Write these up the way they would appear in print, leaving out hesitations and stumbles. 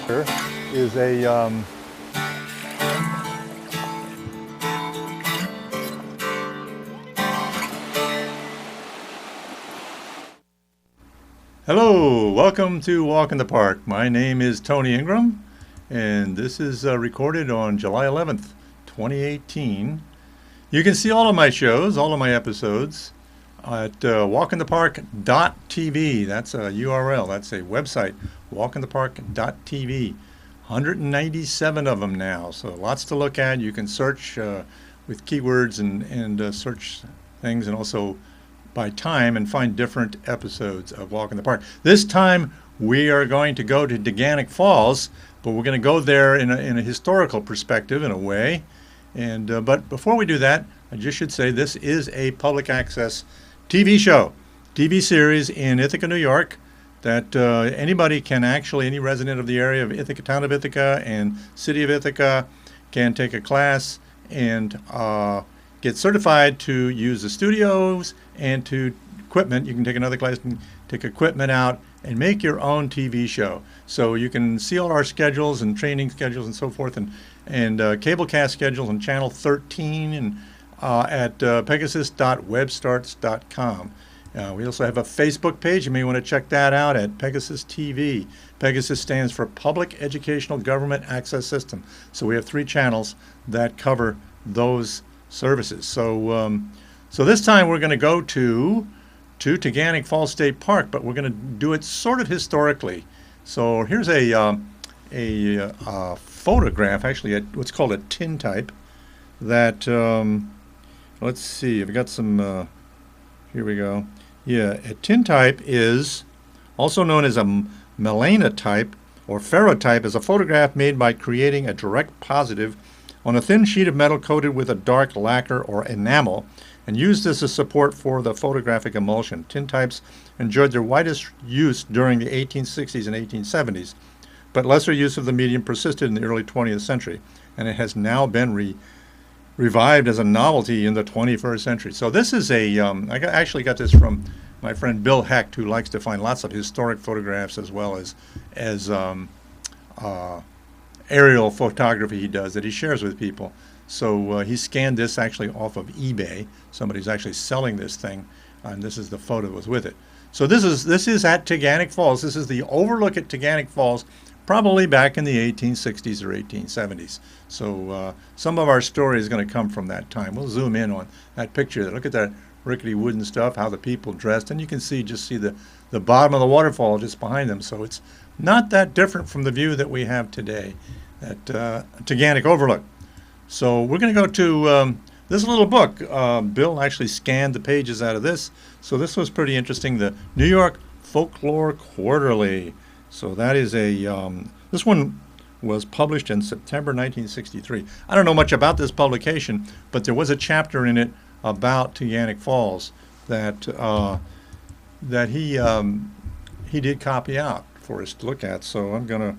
Here is a Hello, welcome to Walk in the Park. My name is Tony Ingraham, and this is recorded on July 11th, 2018. You can see all of my shows, all of my episodes at walkinthepark.tv. That's a URL, that's a website, walkinthepark.tv. 197 of them now, so lots to look at. You can search with keywords and search things, and also by time, and find different episodes of Walk in the Park. This time we are going to go to Taughannock Falls, but we're going to go there in a historical perspective in a way. And but before we do that, I just should say this is a public access TV show, TV series in Ithaca, New York, that anybody can actually, any resident of the area of Ithaca, town of Ithaca and city of Ithaca, can take a class and get certified to use the studios and to equipment. You can take another class and take equipment out and make your own TV show. So you can see all our schedules and training schedules and so forth, and cablecast schedules on channel 13 and at pegasus.webstarts.com. We also have a Facebook page. You may want to check that out at Pegasus TV. Pegasus stands for Public Educational Government Access System. So we have 3 channels that cover those services. So so this time we're going to go to Taughannock Falls State Park, but we're going to do it sort of historically. So here's a photograph, actually what's called a tintype, that let's see, I've got some here we go. Yeah, a tintype is also known as a melanotype or ferrotype, is a photograph made by creating a direct positive on a thin sheet of metal coated with a dark lacquer or enamel, and used as a support for the photographic emulsion. Tintypes enjoyed their widest use during the 1860s and 1870s, but lesser use of the medium persisted in the early 20th century, and it has now been revived as a novelty in the 21st century. So this is I actually got this from my friend Bill Hecht, who likes to find lots of historic photographs as well as aerial photography he does that he shares with people. So he scanned this actually off of eBay. Somebody's actually selling this thing, and this is the photo that was with it. So this is at Taughannock Falls. This is the overlook at Taughannock Falls, probably back in the 1860s or 1870s. So some of our story is going to come from that time. We'll zoom in on that picture. Look at that rickety wooden stuff, how the people dressed, and you can see the bottom of the waterfall just behind them. So it's not that different from the view that we have today at Taughannock Overlook. So we're going to go to this little book. Bill actually scanned the pages out of this. So this was pretty interesting, the New York Folklore Quarterly. So that is this one was published in September 1963. I don't know much about this publication, but there was a chapter in it about Taughannock Falls that he did copy out for us to look at. So I'm gonna,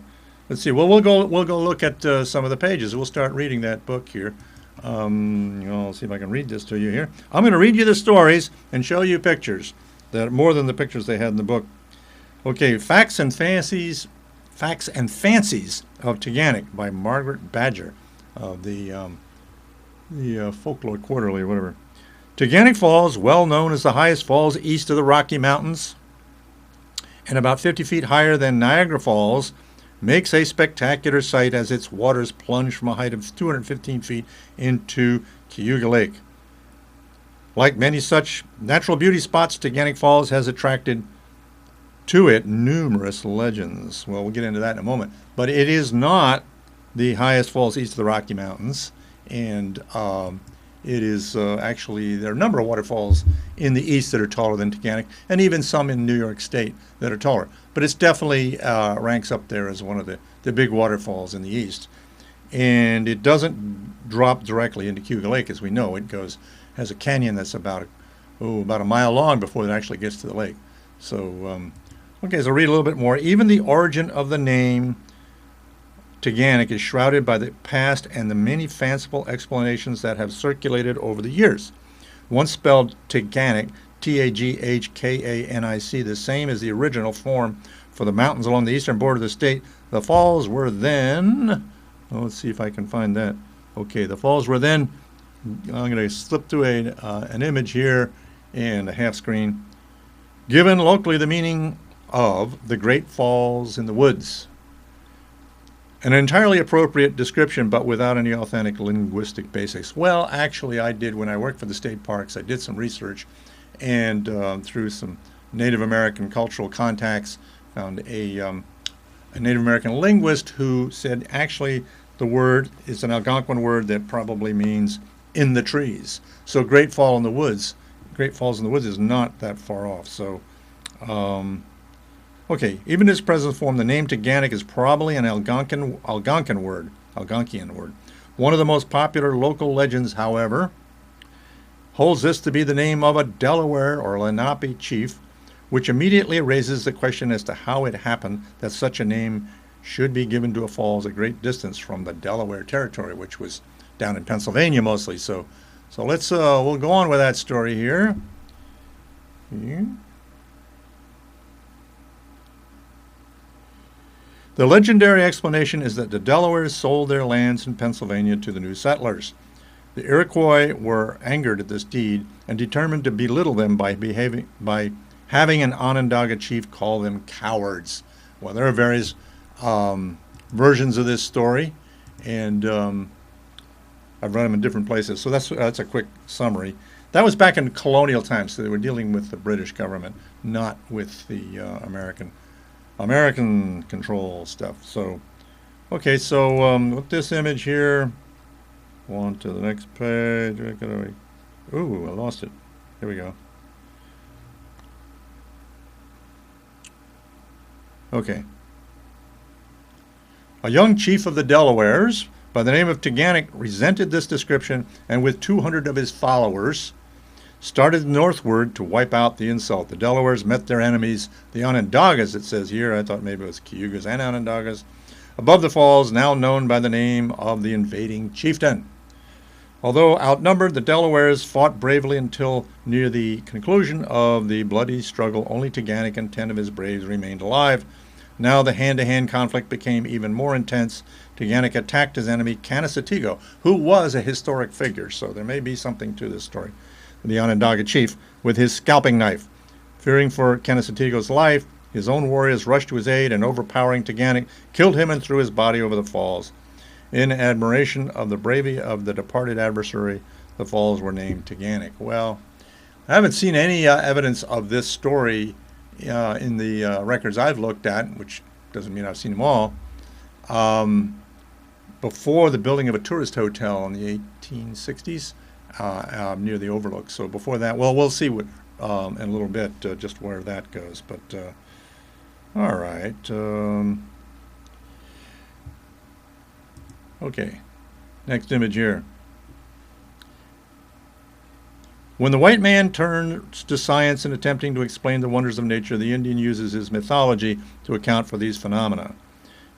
let's see. Well, we'll go look at some of the pages. We'll start reading that book here. I'll see if I can read this to you here. I'm going to read you the stories and show you pictures that are more than the pictures they had in the book. Okay, Facts and Fancies of Taughannock by Margaret Badger of the Folklore Quarterly or whatever. Taughannock Falls, well known as the highest falls east of the Rocky Mountains and about 50 feet higher than Niagara Falls, makes a spectacular sight as its waters plunge from a height of 215 feet into Cayuga Lake. Like many such natural beauty spots, Taughannock Falls has attracted to it numerous legends. Well, we'll get into that in a moment. But it is not the highest falls east of the Rocky Mountains, and it is actually, there are a number of waterfalls in the east that are taller than Taughannock, and even some in New York State that are taller. But it's definitely ranks up there as one of the big waterfalls in the east. And it doesn't drop directly into Cayuga Lake, as we know. It has a canyon that's about a mile long before it actually gets to the lake. So, okay, so read a little bit more. Even the origin of the name Taughannock is shrouded by the past and the many fanciful explanations that have circulated over the years. Once spelled Taughannock, Taghkanic, the same as the original form for the mountains along the eastern border of the state, The falls were then, let's see if I can find that. Okay, the falls were then, I'm going to slip to an image here and a half screen. Given locally the meaning of the Great Falls in the woods. An entirely appropriate description, but without any authentic linguistic basics. Well, actually, I did when I worked for the state parks. I did some research, and through some Native American cultural contacts, found a Native American linguist who said actually the word is an Algonquin word that probably means in the trees. So Great Falls in the Woods is not that far off. So, okay, even in its present form, the name Taughannock is probably an Algonquian word. One of the most popular local legends, however, holds this to be the name of a Delaware or Lenape chief, which immediately raises the question as to how it happened that such a name should be given to a falls a great distance from the Delaware territory, which was down in Pennsylvania mostly. So let's we'll go on with that story here. The legendary explanation is that the Delawares sold their lands in Pennsylvania to the new settlers. The Iroquois were angered at this deed and determined to belittle them by having an Onondaga chief call them cowards. Well, there are various versions of this story, and I've read them in different places. So that's a quick summary. That was back in colonial times, so they were dealing with the British government, not with the American control stuff. So, okay, so with this image here, on to the next page. Ooh, I lost it. Here we go. Okay. A young chief of the Delawares by the name of Taughannock resented this description and with 200 of his followers started northward to wipe out the insult. The Delawares met their enemies, the Onondagas, it says here. I thought maybe it was Cayugas and Onondagas, above the falls, now known by the name of the invading chieftain. Although outnumbered, the Delawares fought bravely until near the conclusion of the bloody struggle. Only Taughannock and 10 of his braves remained alive. Now the hand-to-hand conflict became even more intense. Taughannock attacked his enemy, Canasatigo, who was a historic figure, so there may be something to this story. The Onondaga chief, with his scalping knife. Fearing for Canasatigo's life, his own warriors rushed to his aid and, overpowering Taughannock, killed him and threw his body over the falls. In admiration of the bravery of the departed adversary, the falls were named Taughannock. Well, I haven't seen any evidence of this story in the records I've looked at, which doesn't mean I've seen them all, before the building of a tourist hotel in the 1860s near the Overlook. So before that, well, we'll see what in a little bit just where that goes. But all right. Okay, next image here. When the white man turns to science in attempting to explain the wonders of nature, the Indian uses his mythology to account for these phenomena.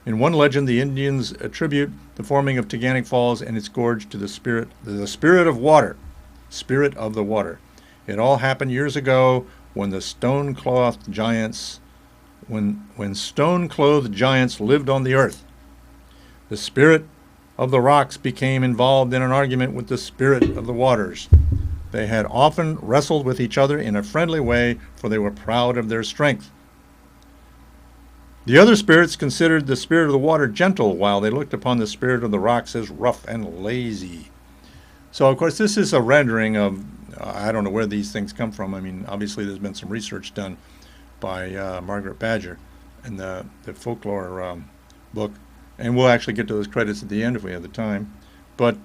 In one legend, the Indians attribute the forming of Taughannock Falls and its gorge to the spirit of water, spirit of the water. It all happened years ago when the stone-clothed giants, when stone-clothed giants lived on the earth. The spirit of the rocks became involved in an argument with the spirit of the waters. They had often wrestled with each other in a friendly way, for they were proud of their strength. The other spirits considered the spirit of the water gentle, while they looked upon the spirit of the rocks as rough and lazy. So, of course, this is a rendering of, I don't know where these things come from. I mean, obviously there's been some research done by Margaret Badger in the folklore book. And we'll actually get to those credits at the end if we have the time. But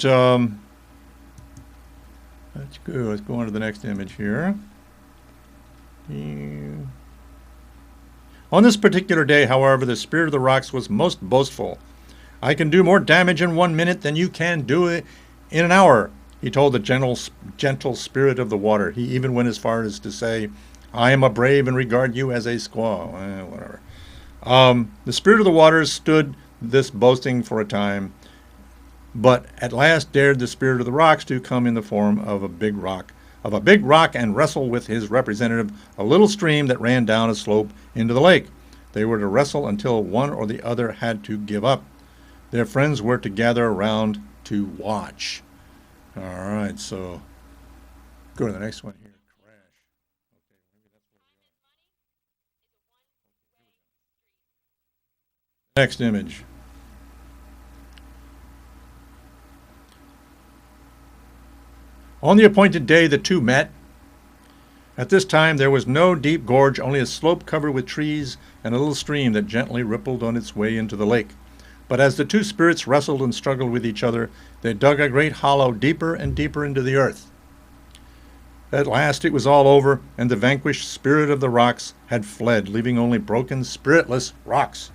that's good. Let's go on to the next image here. On this particular day, however, the spirit of the rocks was most boastful. "I can do more damage in 1 minute than you can do it in an hour," he told the gentle spirit of the water. He even went as far as to say, "I am a brave and regard you as a squaw." Whatever. The spirit of the waters stood this boasting for a time, but at last dared the spirit of the rocks to come in the form of a big rock, and wrestle with his representative, a little stream that ran down a slope into the lake. They were to wrestle until one or the other had to give up. Their friends were to gather around to watch. All right, so go to the next one here. Crash. Okay, maybe that's where we are. Next image. On the appointed day, the two met. At this time, there was no deep gorge, only a slope covered with trees and a little stream that gently rippled on its way into the lake. But as the two spirits wrestled and struggled with each other, they dug a great hollow deeper and deeper into the earth. At last it was all over, and the vanquished spirit of the rocks had fled, leaving only broken, spiritless rocks.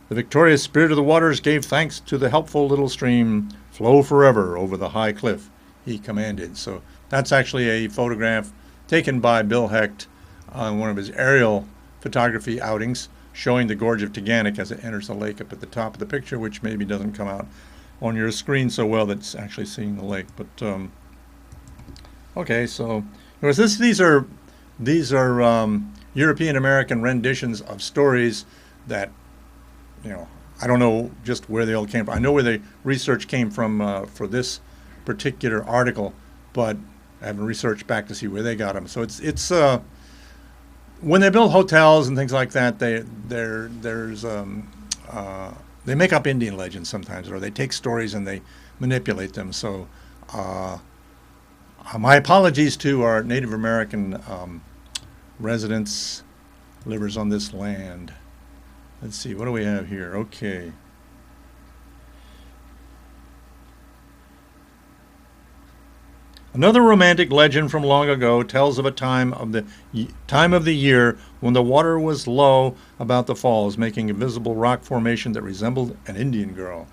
The victorious spirit of the waters gave thanks to the helpful little stream. Flow forever over the high cliff, he commanded. So that's actually a photograph taken by Bill Hecht on one of his aerial photography outings, showing the gorge of Taughannock as it enters the lake up at the top of the picture, which maybe doesn't come out on your screen so well that it's actually seeing the lake. But okay, so these are European American renditions of stories that, I don't know just where they all came from. I know where the research came from for this particular article, but I haven't researched back to see where they got them. So it's when they build hotels and things like that, they make up Indian legends sometimes, or they take stories and they manipulate them. So my apologies to our Native American residents, livers on this land. Let's see, what do we have here? Okay. Another romantic legend from long ago tells of a time of the year when the water was low about the falls, making a visible rock formation that resembled an Indian girl.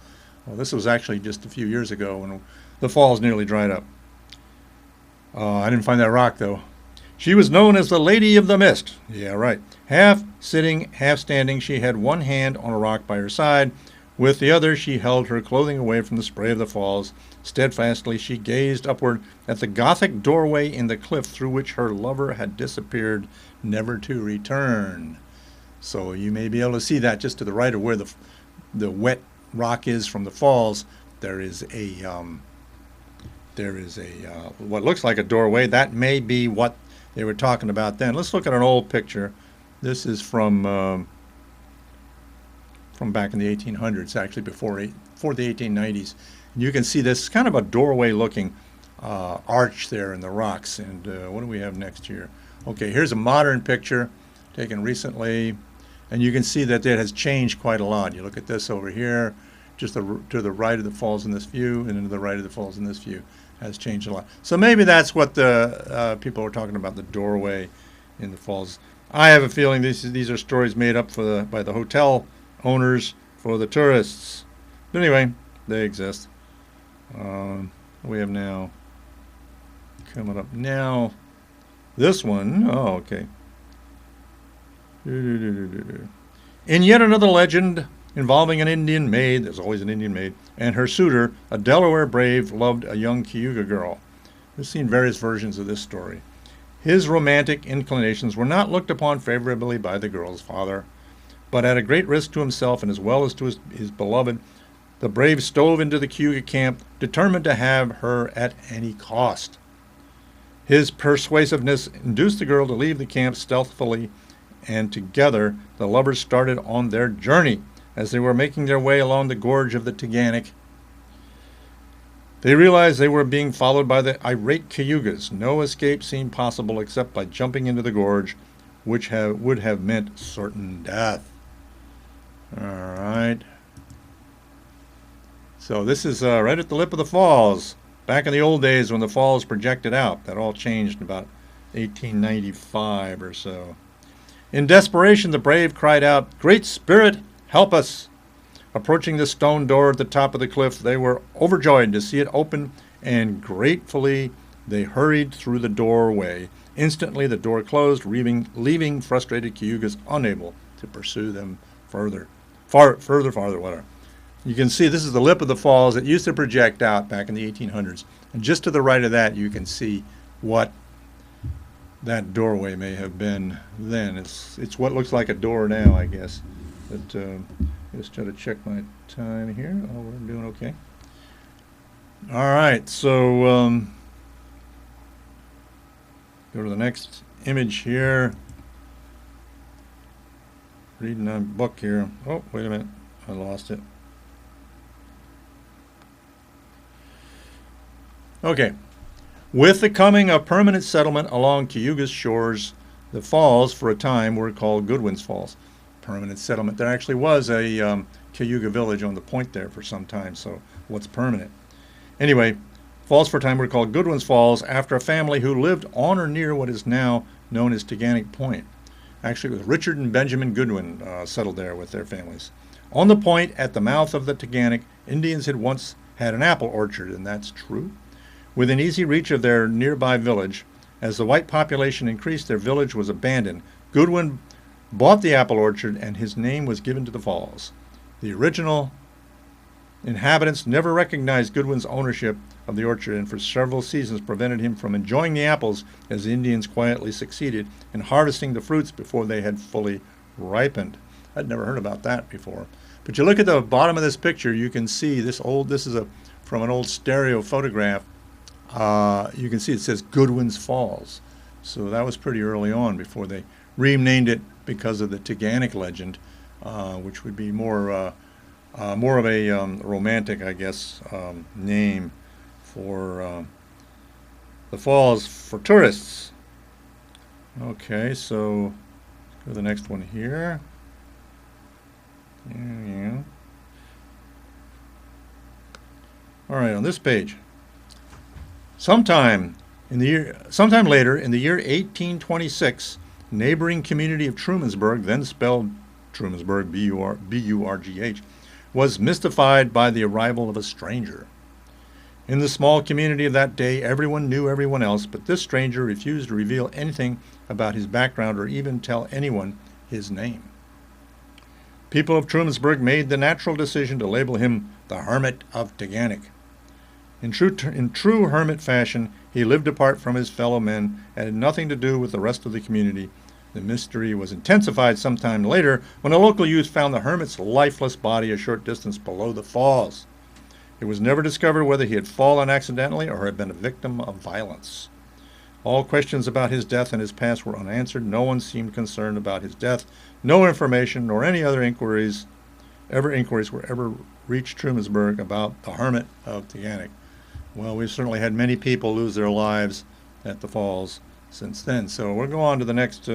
Well, this was actually just a few years ago when the falls nearly dried up. I didn't find that rock, though. She was known as the Lady of the Mist. Yeah, right. Half sitting, half standing, she had one hand on a rock by her side. With the other, she held her clothing away from the spray of the falls. Steadfastly, she gazed upward at the Gothic doorway in the cliff through which her lover had disappeared, never to return. So you may be able to see that just to the right of where the wet rock is from the falls. There is a what looks like a doorway. That may be what they were talking about then. Let's look at an old picture. This is from back in the 1800s, actually before the 1890s. And you can see this kind of a doorway-looking arch there in the rocks. And what do we have next here? Okay, here's a modern picture taken recently, and you can see that it has changed quite a lot. You look at this over here, just to the right of the falls in this view, and to the right of the falls in this view has changed a lot. So maybe that's what the people were talking about, the doorway in the falls. I have a feeling these are stories made up by the hotel owners for the tourists. But anyway, they exist. We have now coming up now. This one, oh, okay. In yet another legend involving an Indian maid, there's always an Indian maid, and her suitor, a Delaware brave, loved a young Cayuga girl. We've seen various versions of this story. His romantic inclinations were not looked upon favorably by the girl's father, but at a great risk to himself and as well as to his beloved, the brave stove into the Cayuga camp, determined to have her at any cost. His persuasiveness induced the girl to leave the camp stealthily, and together the lovers started on their journey. As they were making their way along the gorge of the Taughannock, they realized they were being followed by the irate Cayugas. No escape seemed possible except by jumping into the gorge, which would have meant certain death. All right. So this is right at the lip of the falls. Back in the old days when the falls projected out. That all changed in about 1895 or so. In desperation, the brave cried out, "Great Spirit, help us!" Approaching the stone door at the top of the cliff, they were overjoyed to see it open, and gratefully they hurried through the doorway. Instantly the door closed, leaving frustrated Cayugas unable to pursue them farther, whatever. You can see this is the lip of the falls. It used to project out back in the 1800s. And just to the right of that, you can see what that doorway may have been then. It's what looks like a door now, I guess. But just try to check my time here. Oh, we're doing okay. All right, so go to the next image here. Reading a book here. Oh, wait a minute. I lost it. Okay. With the coming of permanent settlement along Cayuga's shores, the falls, for a time, were called Goodwin's Falls. Permanent settlement. There actually was a Cayuga village on the point there for some time, so what's permanent? Anyway, falls for a time were called Goodwin's Falls after a family who lived on or near what is now known as Taughannock Point. Actually, it was Richard and Benjamin Goodwin settled there with their families. On the point, at the mouth of the Taughannock, Indians had once had an apple orchard, and that's true. Within easy reach of their nearby village, as the white population increased, their village was abandoned. Goodwin bought the apple orchard, and his name was given to the falls. The original inhabitants never recognized Goodwin's ownership of the orchard, and for several seasons prevented him from enjoying the apples as the Indians quietly succeeded in harvesting the fruits before they had fully ripened. I'd never heard about that before. But you look at the bottom of this picture, you can see this is from an old stereo photograph. You can see it says Goodwin's Falls. So that was pretty early on before they renamed it because of the Taughannock legend, which would be more of a romantic, I guess, name for the falls for tourists. Okay, so go to the next one here. Yeah. All right, on this page. Sometime later, in the year 1826, neighboring community of Trumansburg, then spelled Trumansburg, B-U-R-G-H, was mystified by the arrival of a stranger. In the small community of that day, everyone knew everyone else, but this stranger refused to reveal anything about his background or even tell anyone his name. People of Trumansburg made the natural decision to label him the Hermit of Taughannock. In true hermit fashion, he lived apart from his fellow men and had nothing to do with the rest of the community. The mystery was intensified sometime later when a local youth found the hermit's lifeless body a short distance below the falls. It was never discovered whether he had fallen accidentally or had been a victim of violence. All questions about his death and his past were unanswered. No one seemed concerned about his death. No information nor any other inquiries were ever reached Trumansburg about the Hermit of Taughannock. Well, we've certainly had many people lose their lives at the falls since then. So we'll go on to the next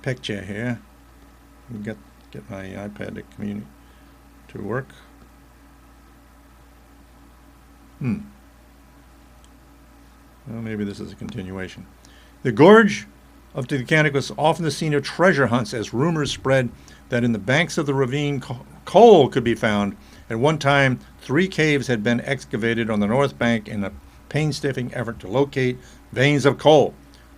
picture here. Get my iPad to work. Well, maybe this is a continuation. The gorge of Taughannock was often the scene of treasure hunts as rumors spread that in the banks of the ravine coal could be found. At one time, 3 caves had been excavated on the north bank in a painstaking effort to locate veins of coal.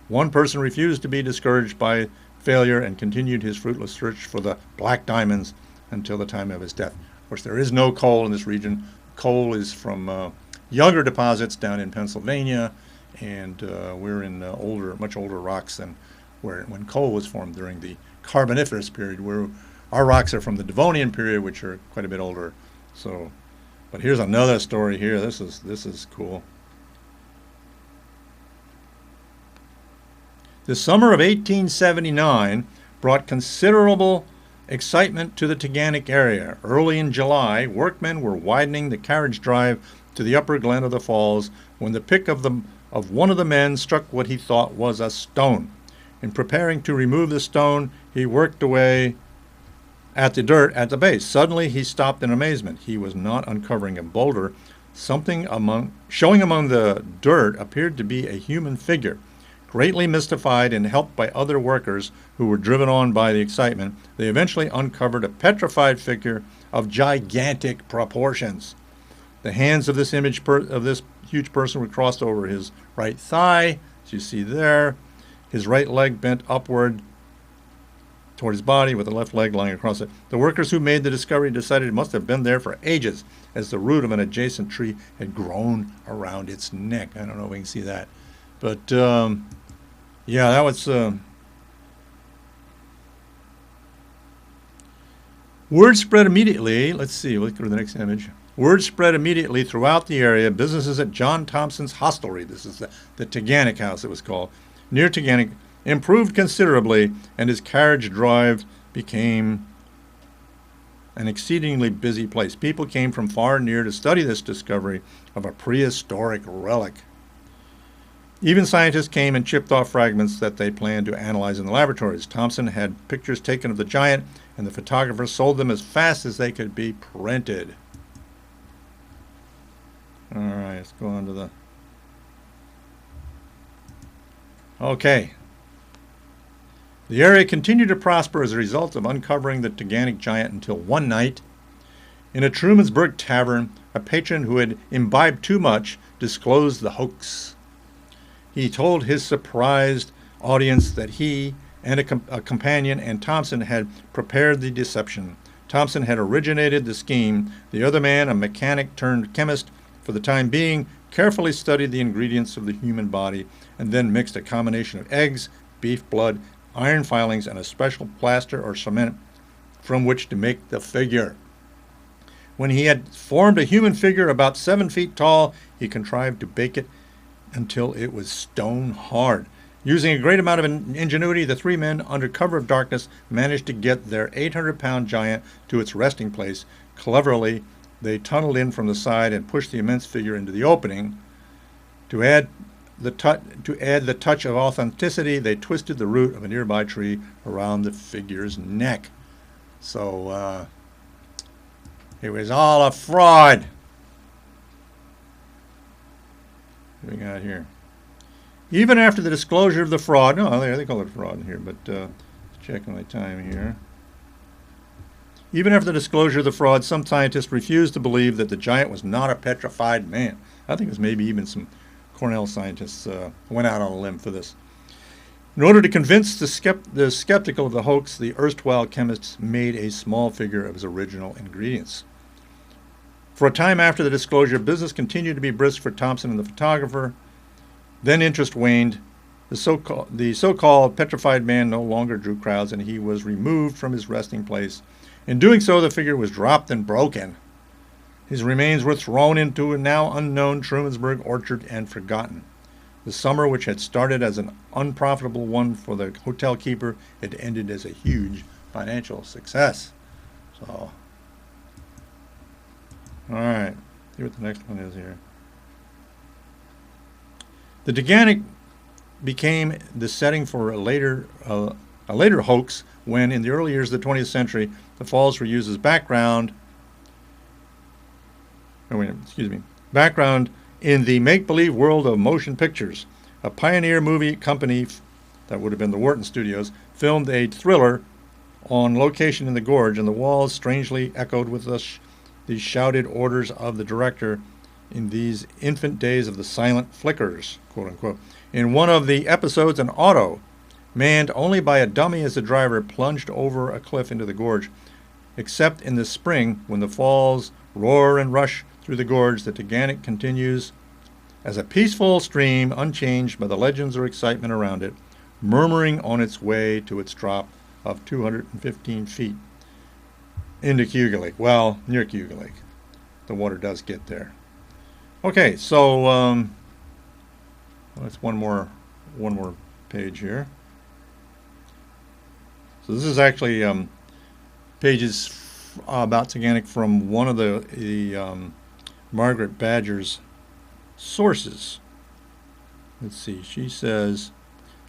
One person refused to be discouraged by failure and continued his fruitless search for the black diamonds until the time of his death. Of course, there is no coal in this region. Coal is from younger deposits down in Pennsylvania, and we're in much older rocks than when coal was formed during the Carboniferous period, where our rocks are from the Devonian period, which are quite a bit older. So, but here's another story here. This is cool. The summer of 1879 brought considerable excitement to the Taughannock area. Early in July, workmen were widening the carriage drive to the upper glen of the falls when the pick of one of the men struck what he thought was a stone. In preparing to remove the stone, he worked away at the dirt at the base. Suddenly he stopped in amazement. He was not uncovering a boulder. Showing among the dirt appeared to be a human figure. Greatly mystified and helped by other workers who were driven on by the excitement, they eventually uncovered a petrified figure of gigantic proportions. The hands of this huge person were crossed over his right thigh, as you see there. His right leg bent upward toward his body with the left leg lying across it. The workers who made the discovery decided it must have been there for ages, as the root of an adjacent tree had grown around its neck. I don't know if we can see that. But Yeah, that was word spread immediately. Let's see. Let's go to the next image. Word spread immediately throughout the area. Businesses at John Thompson's hostelry, this is the Taughannock House it was called, near Taughannock, improved considerably, and his carriage drive became an exceedingly busy place. People came from far and near to study this discovery of a prehistoric relic. Even scientists came and chipped off fragments that they planned to analyze in the laboratories. Thompson had pictures taken of the giant, and the photographers sold them as fast as they could be printed. All right, let's go on to the... Okay. The area continued to prosper as a result of uncovering the Taughannock Giant until one night, in a Trumansburg tavern, a patron who had imbibed too much disclosed the hoax. He told his surprised audience that he and a companion and Thompson had prepared the deception. Thompson had originated the scheme. The other man, a mechanic turned chemist, for the time being, carefully studied the ingredients of the human body and then mixed a combination of eggs, beef blood, iron filings, and a special plaster or cement from which to make the figure. When he had formed a human figure about 7 feet tall, he contrived to bake it until it was stone hard. Using a great amount of ingenuity, the three men, under cover of darkness, managed to get their 800-pound giant to its resting place. Cleverly, they tunneled in from the side and pushed the immense figure into the opening. To add the touch of authenticity, they twisted the root of a nearby tree around the figure's neck. So, it was all a fraud. What do we got here? Even after the disclosure of the fraud, no, they call it fraud here, but checking my time here. Even after the disclosure of the fraud, some scientists refused to believe that the giant was not a petrified man. I think it was maybe even some Cornell scientists went out on a limb for this. In order to convince the skeptical of the hoax, the erstwhile chemists made a small figure of his original ingredients. For a time after the disclosure, business continued to be brisk for Thompson and the photographer. Then interest waned. The so-called petrified man no longer drew crowds, and he was removed from his resting place. In doing so, the figure was dropped and broken. His remains were thrown into a now unknown Trumansburg orchard and forgotten. The summer, which had started as an unprofitable one for the hotel keeper, had ended as a huge financial success. So, all right, see what the next one is here. The Taughannock became the setting for a later hoax when, in the early years of the 20th century, the falls were used as background in the make-believe world of motion pictures. A pioneer movie company, that would have been the Wharton Studios, filmed a thriller on location in the gorge, and the walls strangely echoed with the shouted orders of the director in these infant days of the silent flickers, quote-unquote. In one of the episodes, an auto, manned only by a dummy as the driver, plunged over a cliff into the gorge. Except in the spring, when the falls roar and rush through the gorge, the Taughannock continues as a peaceful stream, unchanged by the legends or excitement around it, murmuring on its way to its drop of 215 feet into Cayuga Lake. Well, near Cayuga Lake. The water does get there. Okay, so that's one more page here. So this is actually pages about Taughannock from one of the Margaret Badger's sources. Let's see. She says,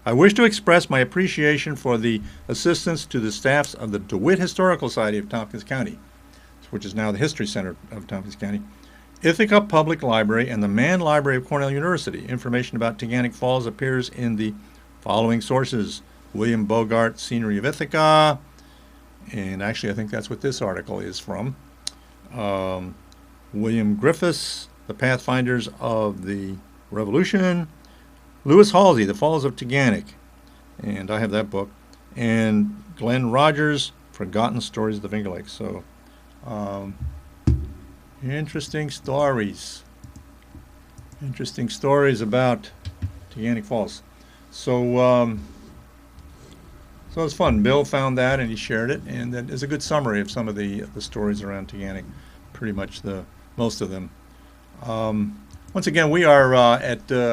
"I wish to express my appreciation for the assistance to the staffs of the DeWitt Historical Society of Tompkins County, which is now the History Center of Tompkins County, Ithaca Public Library, and the Mann Library of Cornell University. Information about Taughannock Falls appears in the following sources: William Bogart, Scenery of Ithaca," and actually I think that's what this article is from. William Griffiths, The Pathfinders of the Revolution. Lewis Halsey, The Falls of Taughannock, and I have that book. And Glenn Rogers, Forgotten Stories of the Finger Lakes. So, interesting stories. Interesting stories about Taughannock Falls. So, so it was fun. Bill found that and he shared it, and that is a good summary of some of the stories around Taughannock. Pretty much the most of them. Once again, we are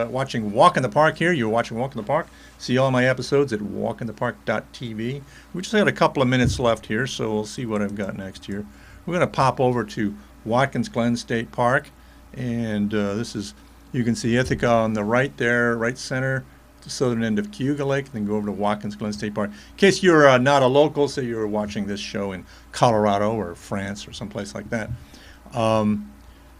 watching Walk in the Park here. You're watching Walk in the Park. See all my episodes at walkinthepark.tv. We just got a couple of minutes left here, so we'll see what I've got next here. We're going to pop over to Watkins Glen State Park, and this is, you can see Ithaca on the right there, right center, the southern end of Cayuga Lake, and then go over to Watkins Glen State Park. In case you're not a local, say you're watching this show in Colorado or France or someplace like that.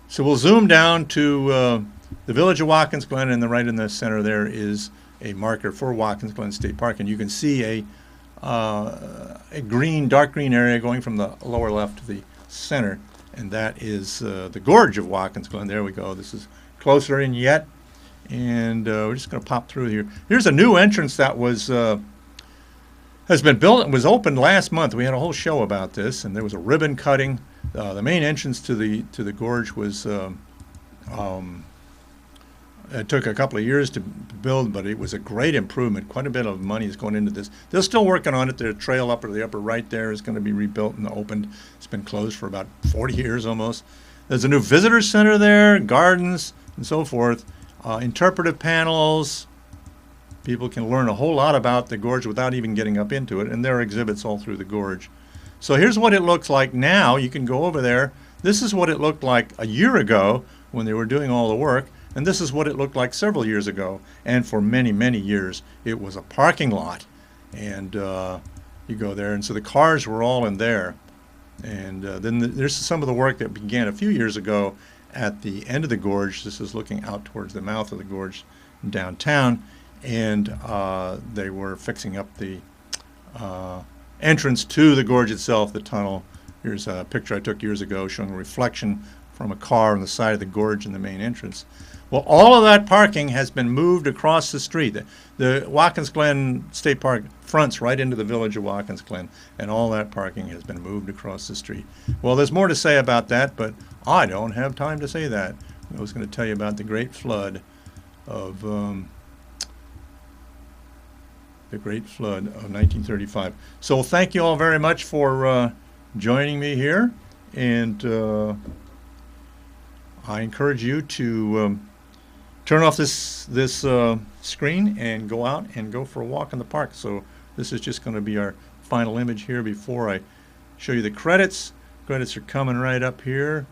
So we'll zoom down to the village of Watkins Glen, and right in the center there is a marker for Watkins Glen State Park, and you can see a green, dark green area going from the lower left to the center, and that is the gorge of Watkins Glen. There we go. This is closer in yet, and we're just going to pop through here. Here's a new entrance that was has been built and was opened last month. We had a whole show about this, and there was a ribbon cutting. The main entrance to the gorge was it took a couple of years to build, but it was a great improvement. Quite a bit of money is going into this. They're still working on it. The trail up to the upper right there is going to be rebuilt and opened. It's been closed for about 40 years almost. There's a new visitor center there, gardens, and so forth. Interpretive panels. People can learn a whole lot about the gorge without even getting up into it, and there are exhibits all through the gorge. So here's what it looks like now. You can go over there. This is what it looked like a year ago when they were doing all the work, and this is what it looked like several years ago. And for many, many years, it was a parking lot. And you go there, and so the cars were all in there. And then there's some of the work that began a few years ago at the end of the gorge. This is looking out towards the mouth of the gorge downtown, and they were fixing up the entrance to the gorge itself, the tunnel. Here's a picture I took years ago showing a reflection from a car on the side of the gorge in the main entrance. Well, all of that parking has been moved across the street. The Watkins Glen State Park fronts right into the village of Watkins Glen, and all that parking has been moved across the street. Well, there's more to say about that, but I don't have time to say that. I was going to tell you about the Great Flood of 1935. So thank you all very much for joining me here, and I encourage you to turn off this screen and go out and go for a walk in the park. So this is just going to be our final image here before I show you the credits. Credits are coming right up here.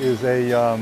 Is a